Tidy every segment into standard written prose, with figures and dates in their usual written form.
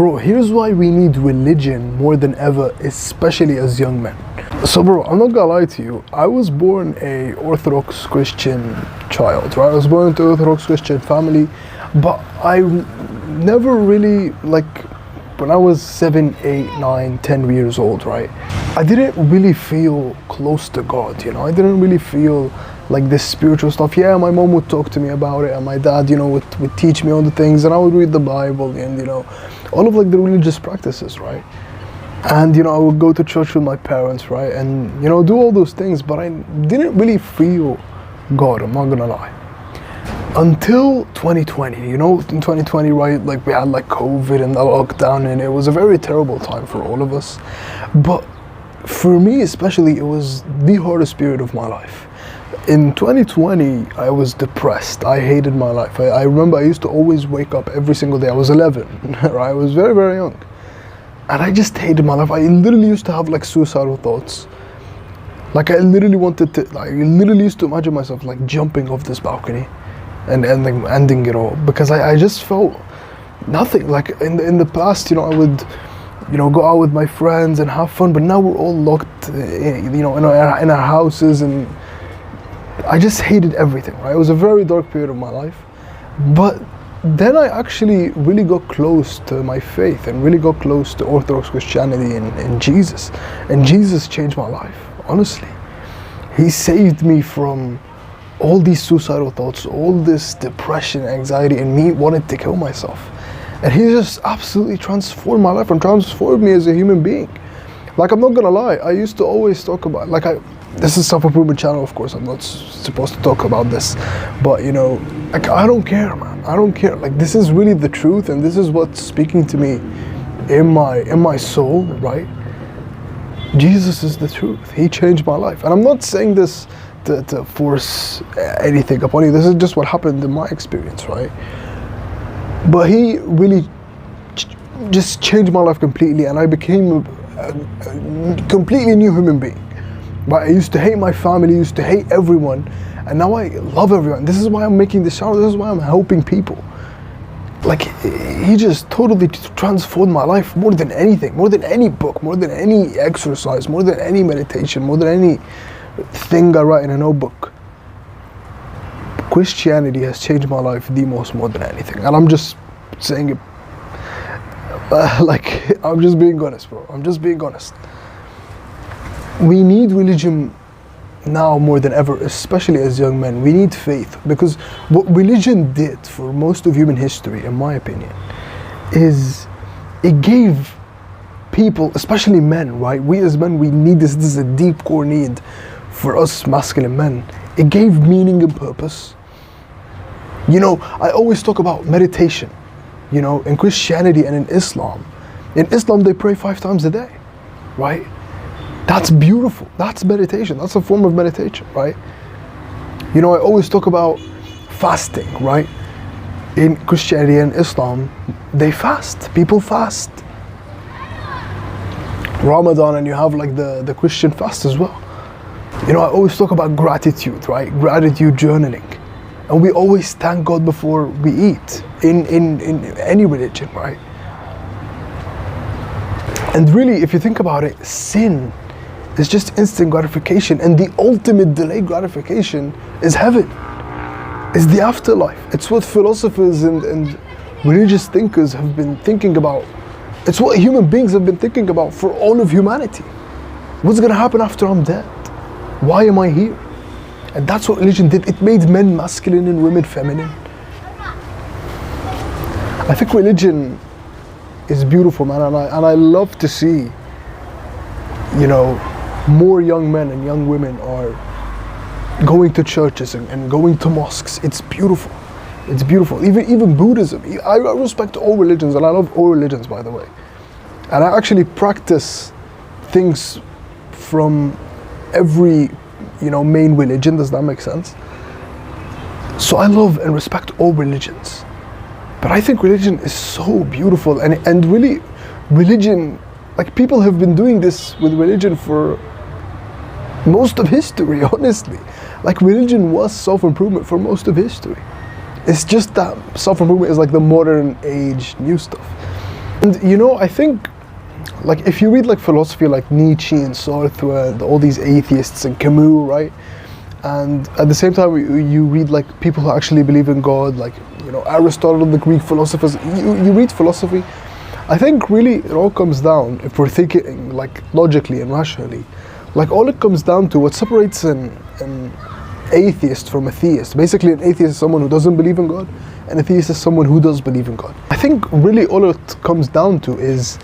Bro, here's why we need religion more than ever, especially as young men. So bro, I'm not gonna lie to you, I was born a Orthodox Christian child, right? I was born into Orthodox Christian family, but I never really, like, when I was 7, 8, 9, 10 years old, right? I didn't really feel close to God, you know? I didn't really feel like this spiritual stuff. Yeah, my mom would talk to me about it, and my dad, you know, would teach me all the things, and I would read the Bible, and, you know, all of like the religious practices, right? And, you know, I would go to church with my parents, right? And, you know, do all those things, but I didn't really feel God, I'm not gonna lie. Until 2020, you know, in 2020, right, like we had like COVID and the lockdown, and it was a very terrible time for all of us. But for me especially, it was the hardest period of my life. In 2020, I was depressed. I hated my life. I remember I used to always wake up every single day. I was 11, right? I was very, very young. And I just hated my life. I literally used to have like suicidal thoughts. Like I literally used to imagine myself like jumping off this balcony and ending it all, because I just felt nothing. Like in the past, you know, I would, you know, go out with my friends and have fun, but now we're all locked, you know, in our houses, and I just hated everything, right? It was a very dark period of my life. But then I actually really got close to my faith and really got close to Orthodox Christianity and Jesus. And Jesus changed my life, honestly. He saved me from all these suicidal thoughts, all this depression, anxiety, and me wanting to kill myself. And he just absolutely transformed my life and transformed me as a human being. Like, I'm not gonna lie, I used to always talk about, like, this is self-improvement channel, of course, I'm not supposed to talk about this, but, you know, like, I don't care, man, I don't care. Like, this is really the truth, and this is what's speaking to me in my soul, right? Jesus is the truth. He changed my life. And I'm not saying this to force anything upon you. This is just what happened in my experience, right? But he really just changed my life completely, and I became a completely new human being. But I used to hate my family, used to hate everyone, and now I love everyone. This is why I'm making this channel. This is why I'm helping people. Like, he just totally transformed my life more than anything, more than any book, more than any exercise, more than any meditation, more than any thing I write in a notebook. Christianity has changed my life the most, more than anything. And I'm just saying it, like, I'm just being honest, bro. I'm just being honest. We need religion now more than ever, especially as young men. We need faith, because what religion did for most of human history, in my opinion, is it gave people, especially men, right? We as men, we need this. This is a deep core need for us masculine men. It gave meaning and purpose. You know, I always talk about meditation. You know, in Christianity and in Islam. In Islam, they pray 5 times a day, right? That's beautiful. That's meditation. That's a form of meditation, right? You know, I always talk about fasting, right? In Christianity and Islam, they fast. People fast. Ramadan, and you have like the Christian fast as well. You know, I always talk about gratitude, right? Gratitude journaling. And we always thank God before we eat in any religion, right? And really, if you think about it, sin is just instant gratification, and the ultimate delayed gratification is heaven, is the afterlife. It's what philosophers and religious thinkers have been thinking about. It's what human beings have been thinking about for all of humanity. What's gonna happen after I'm dead? Why am I here? And that's what religion did. It made men masculine and women feminine. I think religion is beautiful, man, and I love to see, you know, more young men and young women are going to churches and going to mosques. It's beautiful. It's beautiful. Even Buddhism. I respect all religions, and I love all religions, by the way. And I actually practice things from every, you know, main religion. Does that make sense? So I love and respect all religions. But I think religion is so beautiful, and really, religion, like, people have been doing this with religion for most of history, honestly. Like, religion was self-improvement for most of history. It's just that self-improvement is like the modern age new stuff. And you know, I think, like, if you read like philosophy like Nietzsche and Sartre and all these atheists and Camus, right? And at the same time, you read like people who actually believe in God, like, you know, Aristotle, the Greek philosophers. You read philosophy. I think really it all comes down, if we're thinking like logically and rationally, like all it comes down to what separates an atheist from a theist. Basically, an atheist is someone who doesn't believe in God, and a theist is someone who does believe in God. I think really all it comes down to is,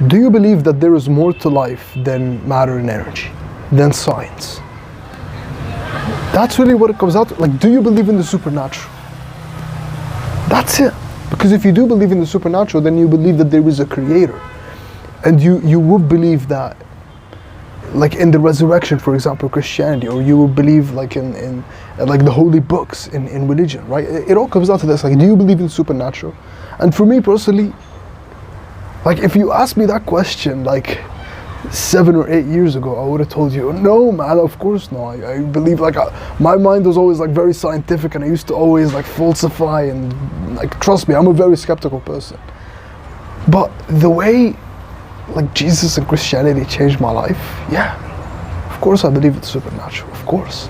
do you believe that there is more to life than matter and energy, than science? That's really what it comes out to. Like, do you believe in the supernatural? That's it. Because if you do believe in the supernatural, then you believe that there is a creator. And you would believe that, like in the resurrection, for example, Christianity, or you would believe like in like the holy books in religion, right? It all comes down to this, like, do you believe in supernatural? And for me personally, like, if you asked me that question like 7 or 8 years ago, I would have told you, no man, of course not. I believe, like, my mind was always like very scientific, and I used to always like falsify, and like, trust me, I'm a very skeptical person. But the way like Jesus and Christianity changed my life, yeah, of course I believe it's supernatural, of course.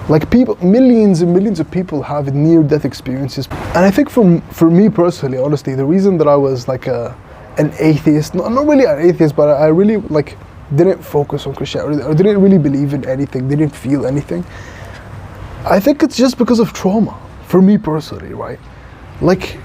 Like, people, millions and millions of people have near-death experiences. And I think for me personally, honestly, the reason that I was like an atheist, not really an atheist, but I really like didn't focus on Christianity, or didn't really believe in anything, didn't feel anything, I think it's just because of trauma, for me personally, right? Like,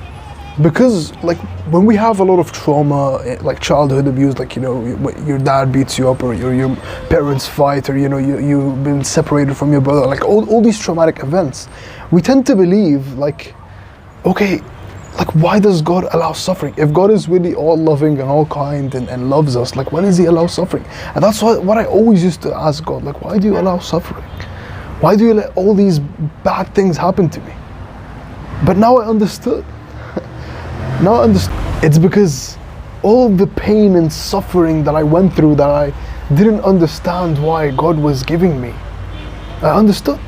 because like when we have a lot of trauma, like childhood abuse, like, you know, your dad beats you up, or your parents fight, or, you know, you've been separated from your brother, like all these traumatic events, we tend to believe like, okay, like, why does God allow suffering? If God is really all loving and all kind and loves us, like, why does he allow suffering? And that's what I always used to ask God, like, why do you allow suffering? Why do you let all these bad things happen to me? But now I understood. Now I understand. It's because all the pain and suffering that I went through, that I didn't understand why God was giving me, I understood.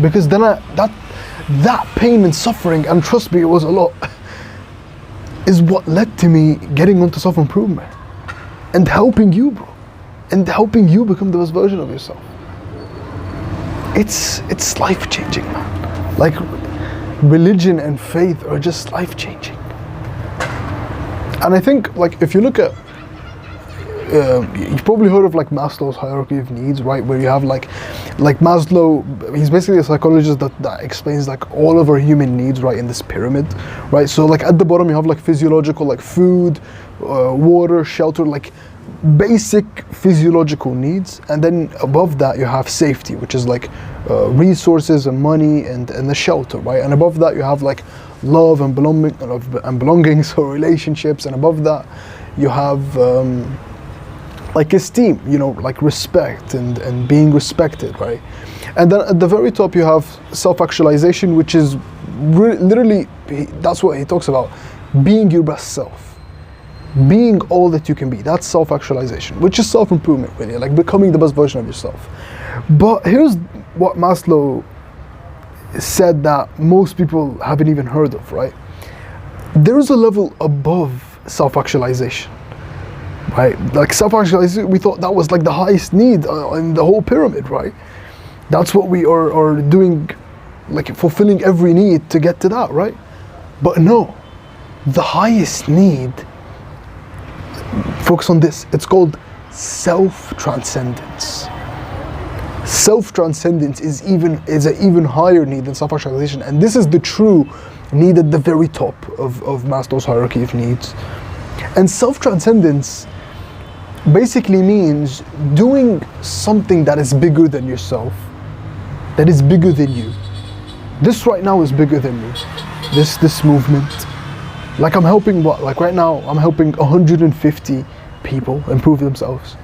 Because then that pain and suffering, and trust me, it was a lot, is what led to me getting onto self-improvement and helping you, bro, and helping you become the best version of yourself. It's life-changing, man. Like, religion and faith are just life-changing. And I think, like, if you look at, you've probably heard of like Maslow's hierarchy of needs, right? Where you have like Maslow, he's basically a psychologist that explains like all of our human needs, right, in this pyramid, right? So like at the bottom you have like physiological, like food, water, shelter, like basic physiological needs. And then above that you have safety, which is like resources and money and the shelter, right? And above that you have like love and belonging, so relationships. And above that you have like esteem, you know, like respect and being respected, right? And then at the very top you have self-actualization, which is literally, that's what he talks about, being your best self, being all that you can be. That's self-actualization, which is self-improvement, really, like becoming the best version of yourself. But here's what Maslow said that most people haven't even heard of, right? There's a level above self-actualization, right? Like self-actualization, we thought that was like the highest need in the whole pyramid, right? That's what we are doing, like fulfilling every need to get to that, right? But no, the highest need, focus on this, it's called self-transcendence. Self-transcendence is an even higher need than self-actualization, and this is the true need at the very top of Maslow's hierarchy of needs. And self-transcendence basically means doing something that is bigger than yourself, that is bigger than you. This right now is bigger than me. This movement. Like I'm helping what? Like right now I'm helping 150 people improve themselves.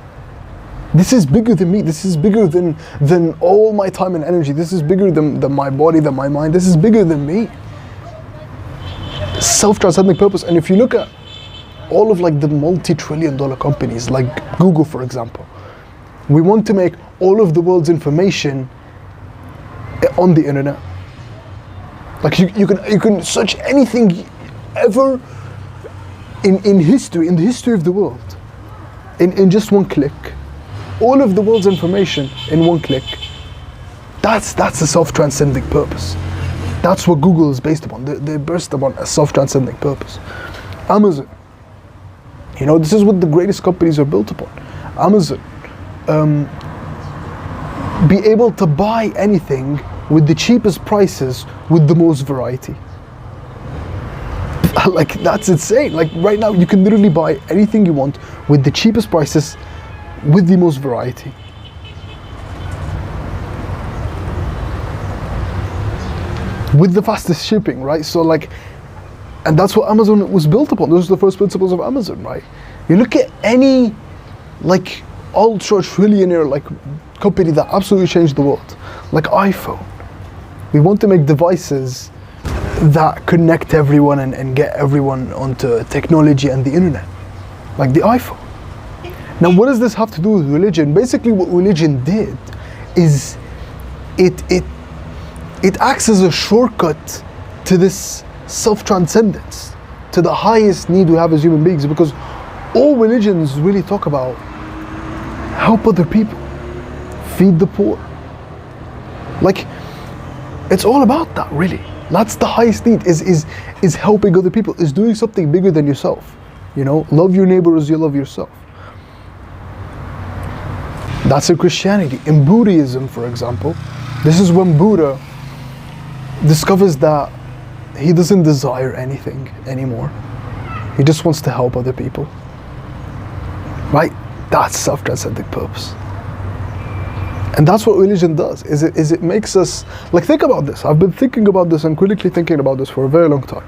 This is bigger than me. This is bigger than all my time and energy. This is bigger than my body, than my mind. This is bigger than me. Self-transcending purpose. And if you look at all of like the multi-trillion-dollar companies, like Google, for example, we want to make all of the world's information on the internet. Like you can search anything ever in history, in the history of the world, in just one click, all of the world's information in one click. That's a self-transcending purpose. That's what Google is based upon. They're based upon a self-transcending purpose. Amazon, this is what the greatest companies are built upon. Amazon, be able to buy anything with the cheapest prices with the most variety. Like, that's insane. Like, right now you can literally buy anything you want with the cheapest prices with the most variety. With the fastest shipping, right? So like, and that's what Amazon was built upon. Those are the first principles of Amazon, right? You look at any like ultra trillionaire like company that absolutely changed the world, like iPhone. We want to make devices that connect everyone and get everyone onto technology and the internet, like the iPhone. Now, what does this have to do with religion? Basically, what religion did is it acts as a shortcut to this self-transcendence, to the highest need we have as human beings, because all religions really talk about help other people, feed the poor. Like, it's all about that, really. That's the highest need, is helping other people, is doing something bigger than yourself. Love your neighbor as you love yourself. That's in Christianity. In Buddhism, for example, this is when Buddha discovers that he doesn't desire anything anymore. He just wants to help other people. Right? That's self-transcending purpose. And that's what religion does, is it makes us, like, think about this. I've been thinking about this and critically thinking about this for a very long time.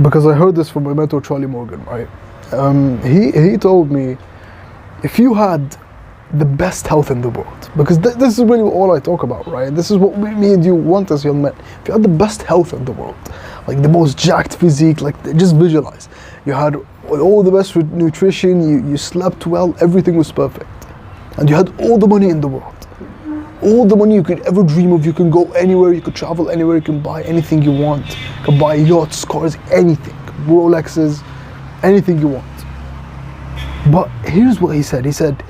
Because I heard this from my mentor, Charlie Morgan, right? He told me, if you had the best health in the world, because this is really all I talk about, right? This is what me and you want as young men. If you had the best health in the world, like the most jacked physique, like just visualize, you had all the best nutrition, you slept well, everything was perfect, and you had all the money in the world, all the money you could ever dream of. You can go anywhere, you could travel anywhere, you can buy anything you want, you can buy yachts, cars, anything, Rolexes, anything you want. But here's what he said. He said,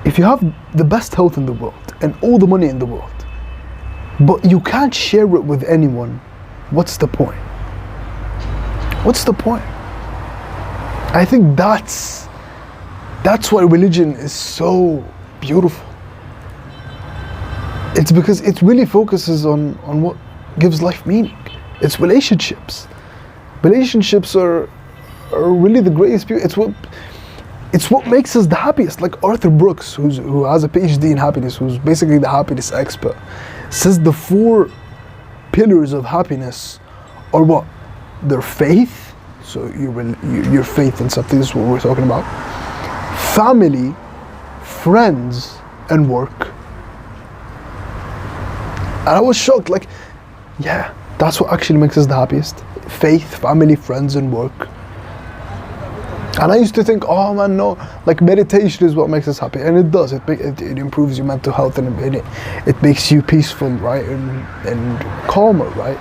if you have the best health in the world and all the money in the world, but you can't share it with anyone, what's the point? What's the point? I think that's why religion is so beautiful. It's because it really focuses on what gives life meaning. It's relationships. Relationships are really the greatest beauty. It's what makes us the happiest. Like Arthur Brooks, who has a PhD in happiness, who's basically the happiness expert, says the 4 pillars of happiness are what? They're faith, so your faith in something, this is what we're talking about, family, friends, and work. And I was shocked, like, yeah, that's what actually makes us the happiest. Faith, family, friends, and work. And I used to think, oh man, no, like meditation is what makes us happy, and it does. It improves your mental health, and it makes you peaceful, right, and calmer, right,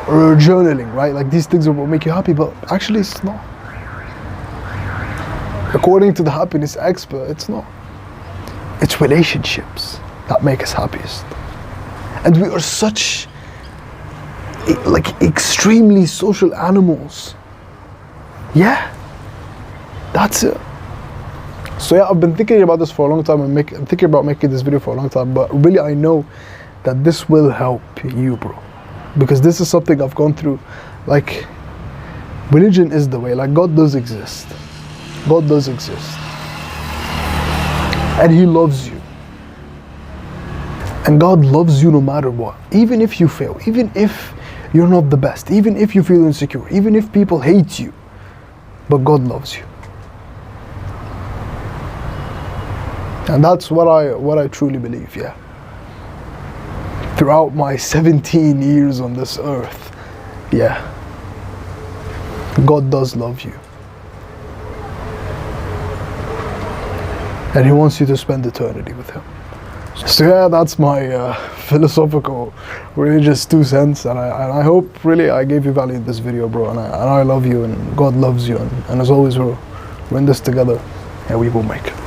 or journaling, right. Like these things are what make you happy, but actually it's not. According to the happiness expert, it's not. It's relationships that make us happiest, and we are such like extremely social animals. Yeah. That's it. So yeah, I've been thinking about this for a long time and I'm thinking about making this video for a long time, but really I know that this will help you, bro. Because this is something I've gone through. Like, religion is the way. Like, God does exist. God does exist. And He loves you. And God loves you no matter what. Even if you fail, even if you're not the best, even if you feel insecure, even if people hate you, but God loves you. And that's what I truly believe, yeah. Throughout my 17 years on this earth, yeah, God does love you. And He wants you to spend eternity with Him. So yeah, that's my philosophical, religious 2 cents, and I hope really I gave you value in this video, bro. And I love you, and God loves you, and as always, we're in this together, and we will make it.